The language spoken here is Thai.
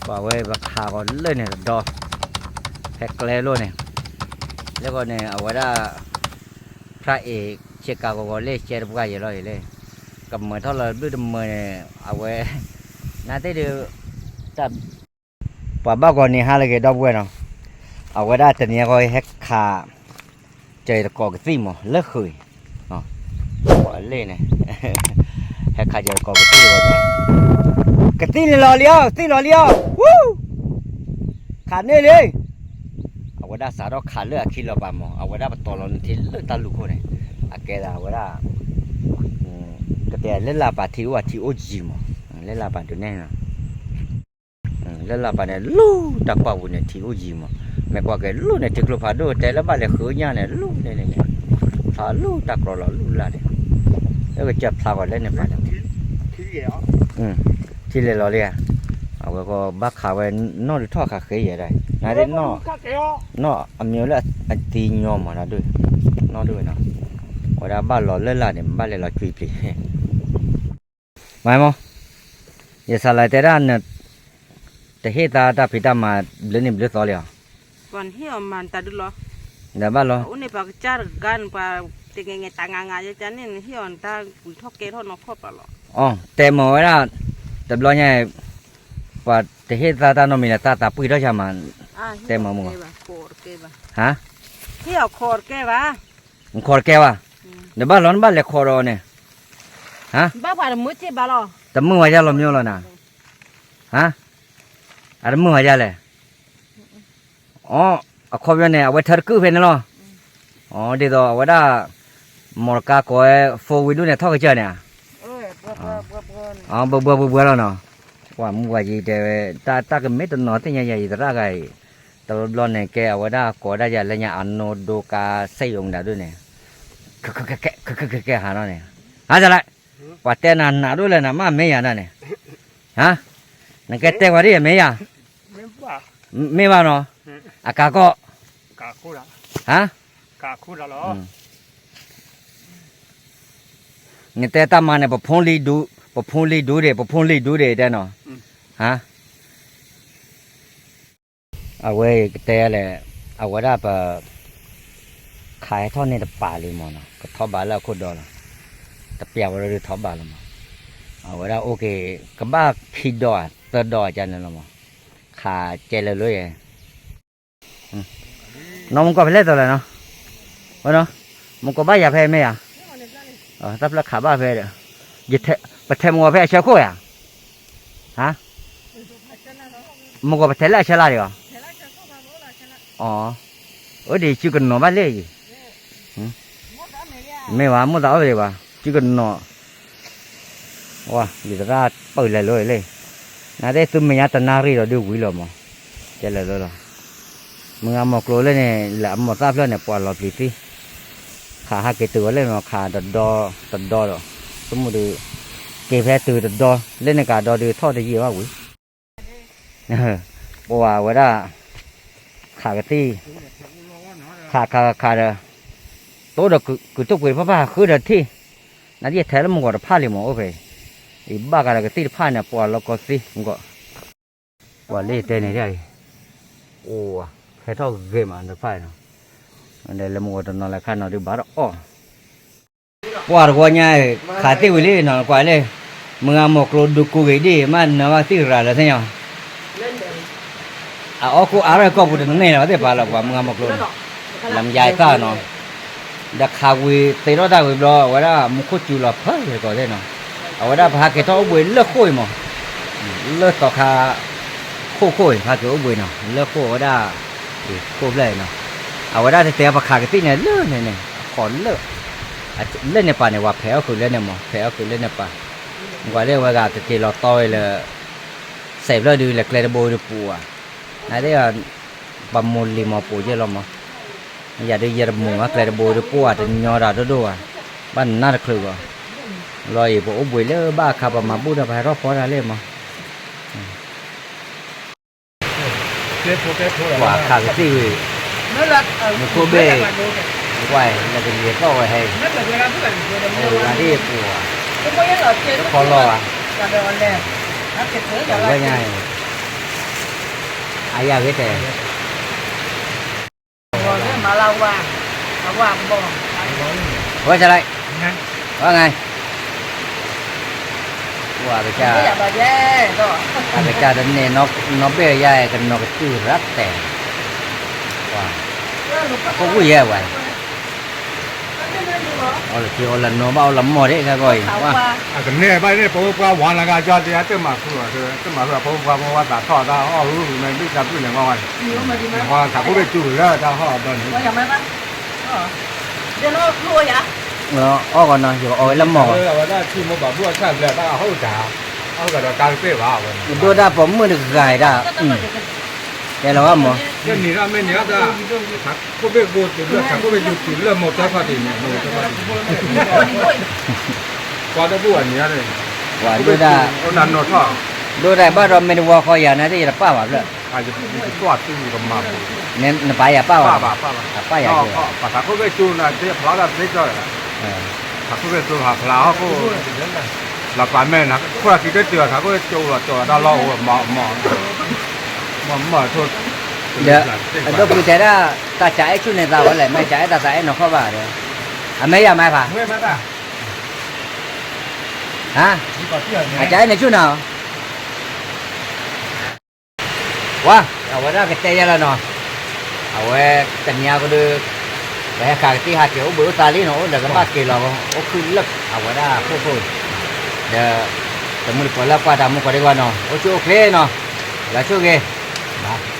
ว่าไว้บักขาก่อนเลยเนี่ยดอแพ็กเลยluônเนี่ยแล้วก็เนี่ยเอาไว้ได้พระเอกเชกาก็เล่เชร์บุกายเลยเลยกับเมื่อเท่าไรดูดมือเนี่ยเอาไว้น่าจะดูจับป่าบ้าก่อนนี่ฮะเลยก็ดอกไว้เนาะเอาไว้ได้แต่เนี้ยก็แฮกขาใจตะกอกซี่หมอเลิกเคยเนาะว่าเล่เนี่ยแฮกขาใจตะกอกซี่ก่อนเนี่ยกระตี้เลยรอเลี้ยวตี้รอเลี้ยววู้ขาดเนี่ยเลยเอาไว้ได้สารขาดเลือดคิดเราบ้าหมอเอาไว้ได้ปตอลนที่เลือดตาลุกคนเนี่ยอาแกได้เอาไว้ได้ก็แต่เล่นลาบาที่ว่าที่โอจิหมอเล่นลาบาตัวนี้นะเล่นลาบาเนี่ยลู่ตะปาวุเนี่ยที่โอจิหมอไม่กว่าแกลู่เนี่ยที่กลุ่มพาดูแต่ละบ้านเลยขืนยาเนี่ยลู่เนี่ยพาลู่ตะกรอลู่ละเนี่ยแล้วก็จับพากันเล่นเนี่ยพาที่ที่เลยเราเนี่ยเอาไว้ก็บักขาไว้นอหรือท่อขาเคยอย่างไรน่าจะนออันนี้แหละอันตีนยอมมาแล้วด้วยนอด้วยเนาะว่าได้บ้านเราเล่นละเนี่ยบ้านเราจุยปลีไม่มั้งอย่าสลายแต่ด้านเนี่ยแต่เหตุตาพิดามาเล่นนี่เล่นต่อเลยก่อนที่มันตัดดูหรอเดี๋ยวบ้านเราอุนี่ปากจาร์กันปาติงเงี้ยต่างงานจะจันนี่ที่อ่อนตาปุ๋ยทอกเกทอนนกครอบปะหรออ๋อแต่หมอว่าแต่เราเนี่ยว่าแต่เหตุตาโนมินาตาปุ๋ยเราจะมันแต่หมอมึงฮะที่เอาคอร์แกวะคอร์แกวะเดี๋ยวบ้านเราบ้านเล็กคอร์เนี่ยฮะบ้าผ่านมือที่บ้านเราแต่มึงว่าจะลมอยู่แล้วนะฮะอะไรมึงว่าจะเลยอ๋อเอาข้าวเนี่ยเอาไว้ทอดกุ้งเป็นเนาะอ๋อเดี๋ยวเอาไว้ได้หมดกาก้อยโฟวิดูเนี่ยทอดกันเจอเนี่ยอ๋อเบื่อแล้วเนาะว่ามึงว่าจีเดี๋ยวตาก็ไม่ต้องนอนที่ยังยังจะรักไอ้ตลอดร้อนเนี่ยแกเอาไว้ได้ก่อได้ยังเลยเนี่ยอันโนดูกาใส่ลงได้ด้วยเนี่ยแกหาเนาะเนี่ยหาจะไรว่าแต่นานหนาด้วยเลยนะมาไม่ยานั่นเนี่ยฮะนั่นแกแต่ว่าดิไม่ยาไม่ว่าเนาะอากาก็กาคูละฮะกาคูละหรอเงี้ยแต่ตามาเนี่ยปะพงลีดูเด้ปะพงลีดูเด้ได้เนาะฮะเอาไว้แต่แหละเอาไว้ได้ปะขายทอดเนี่ยป่าเลยมั้งเนาะก็ทอดบาแล้วโคตรดอลแต่เปียกเราดูทอดบาแล้วมั้งเอาไว้ได้โอเคก็บ้าขี้ดอเตอดอจันนั่นละมั้งขาเจริญเลยน้องมึงก็ไปเล่นตัวเลยเนาะวะเนาะมึงก็บ้าอย่าแพ้ไหมอ่ะตับละขาบ้าแพ้เด้อยึดเทไปเทมัวแพ้เชื่อโค้ยอ่ะฮะมึงก็ไปเทละเชื่อละดิอ๋อดีชิคกี้นอบ้านเลยไม่ว่ามึงจะเอาเลยว่ะชิคกี้นอว้าดีตราเปิดเลยน่าได้ตุ้มไม่ยัดตนารีเราดูวิลมั้งเจริญเลยมึงเอาหมกโลเลยเนี่ยแหละหมกซับเลยเนี่ยปวดหลอดปีสิขาหักเกตือเลยเนาะขาตัดดอหรอสมมติเก็บแพ้ตือตัดดอเล่นในการดอดูทอดได้ยี่ว่าอุ้ยบัวว่าได้ขากระตีขาเด้อโตเด้อคือตุกไปพ่อคือเด้อที่นั่นที่แท้แล้วมึงก็จะพาเลยมั้งโอเคอีบ้ากระตีพาเนี่ยปวดแล้วก็สิมึงก็ปวดเละเต้นเนี่ยโอ้แค่เท่าเกมอันเดอร์ไฟเนาะอันเดอร์เลมก็ต้องนอนเลยข้างนอกดูบาร์อ๋อว่ากูเนี่ยขาตีวิลลี่เนาะกว่าเลยมึงเอาหมกรูดูกูกี่ดีมันเนาะว่าตีอะไรใช่ไหมอ๋อกูอะไรก็พูดถึงนี่เนาะที่ปาล์กว่ามึงเอาหมกรูลำใหญ่ต้าเนาะดักขาวิตีรถได้วิบล้อว่าได้มุขจุลเพ้อเลยก็ได้เนาะเอาว่าได้พาเกตเอาวิเลิกคุยมั้งเลิกต่อขาคุยพาเกตเอาวิเนาะเลิกคุยว่าได้คุยเลยเนาะเอาว่าได้แต่พาขาเกตเนี่ยเลิกเนี่ยขอเลิกเล่นในป่าเนี่ยว่าแผลคือเล่นในหมอแผลคือเล่นในป่าว่าเรียกว่าการจะเราต่อยเลยเสพแล้วดูเลยเกลือโบดูปัวนั่นเรียกบำมุลลีมอปูเยอะเราหมออย่าได้เยอะหมูว่าเกลือโบดูปัวจะยอดาด้วยบ้านน่าคลือลอยพวกบุยเล่บ้าขับมาบูดไปรอบพอได้เลยมั้งว่าขาดที่มันโคเบ้ไว้แล้วเป็นเรื่องก็ไว้ให้งานที่ปัวพอรออย่างง่าย ayah kita. บอกเนี่ยมาเราว่างมาว่างบอก Wah salai. งั้น Wah ngai. Wah ไม่ beca. อยากมาแย่ก็ Beca dan ni no be ya kan no kecurat teh. Wah. Kok gue ya wah. Olah si olah no mau lemo deh kan koi. เขา Wah. ว่า อ่ะก็เนี่ยไปเนี่ยผมว่าวันละก็จะได้ตึ้งมาคู่อ่ะคือตึ้งมาคือผมว่าตัดทอดได้อ๋อรู้มันไม่จับอยู่ในวัน หิวมาดีมั้ย ว่าถ้ากูไปจู่แล้วจะห่อตอนนี้ ว่าอย่างไรมั้ยเดี๋ยวเรารัวอย่า Nó còn nó chỉ oi lemo. ว่าได้ที่มันแบบว่าใช่แล้วถ้าเขาจ่าเขาก็จะการเสียว่าวัน Itu dah pom được gài dah. Cái là apa mo? ก็นี่เราไม่เนี่ยจ้ากูไปกูติดเลือดกูไปอยู่ติดเลือดหมดแล้วพอดีเนี่ยหมดแล้วพอดีกว่าจะบวชเนี่ยเลย Wah, itu dah. คนนั้นนอท่อ Itu dah baru main dua kau ya nanti ada apa apa? อาจจะตัวตื้อกับมา Nen apa ya apa? ป้า Apa? ป้าป้า Apa ya? ก็ภาษาเขาไปจูนะที่พลาดได้ก็ถ้าเขาไปจูหาพลาเขาหลักการแม่นะคนที่ได้เจอถ้าเขาไปจูละจูได้เล่าหมอทุก Dia, itu kita dah tak cai tu ni tahu lah, mai cai tak cai nak kau bah dia. Amai ya mai pa? เมื่อไหร่จ้ะ Ha? นี่ก็เที่ยวเนี่ย Cai ni tu nào? Wah, awak dah kita ya lah no. Awak tanya aku tu, dah kaki hati aku baru tali no, dah kemas kilo, aku lek awak dah pun. Dah temu di pola pada mu kau dewa no, aku okey no, dah cuci. Nah.